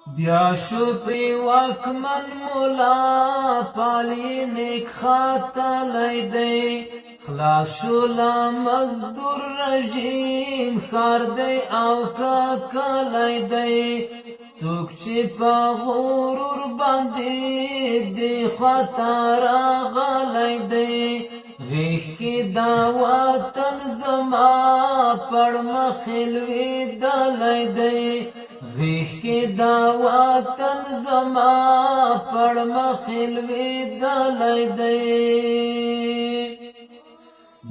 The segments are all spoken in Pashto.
بیا شو پری واکمن مولا پالی نیک خاتلی دی خلاص شو لا مزدور رژیم خار دی او کاکلی دی څوک چې په غرور باندې دی خواته راغلی دی غیږ کې دا وطن زما پړمخې لوېدلی دی غیږ کې دا وطن زما پړمخې لوېدلی دی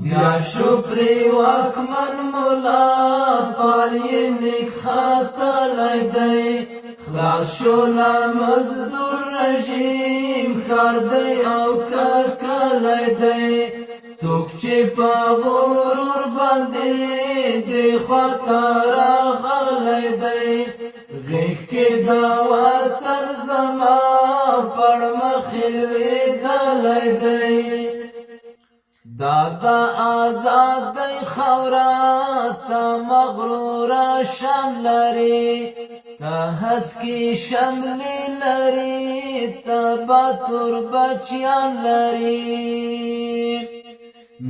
بیا شو پرې واکمن مولا پال یې نیک خاتلی دی خلاص شو له مزدور رژیم ښار دی او ککلی دی څوک چې په غرور باندې دې خواته راغلی دی غیږ کې دا وطن زما پړمخې لوېدلی دی دا آزادۍ خاوره څه مغروره شان لري څه هسکې شملې لري څه باتور بچیان لري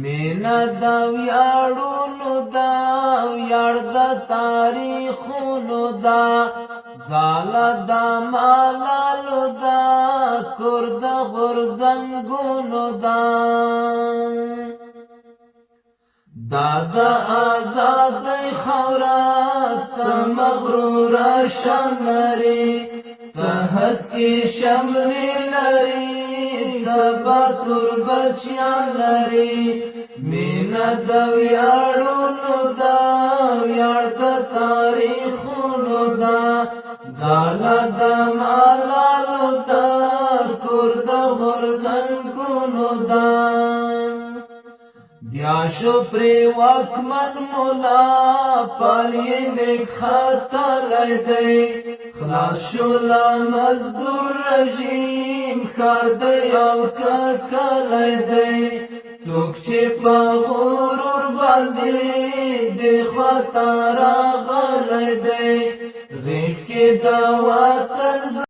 مینه د ویاړونو ده ویاړ د تاریخونو ده ځاله د ملالو ده کور د غورځنګونو ده دا د آزادۍ خاوره څه مغروره شان لري څه هسکې شملې لري څه باتور بچیان لري مینه د ویاړونو ده ویاړ د تاریخونو ده ځاله د ملالو ده کور د غورځنګونو ده بیا شو پرې واکمن مولا پال یې نیک خاتلی دی خلاص شو له مزدور رژیم ښار دی او ککلی دی څوک چې په غرور باندې دې خواته راغلی دی غیږ کې د وطن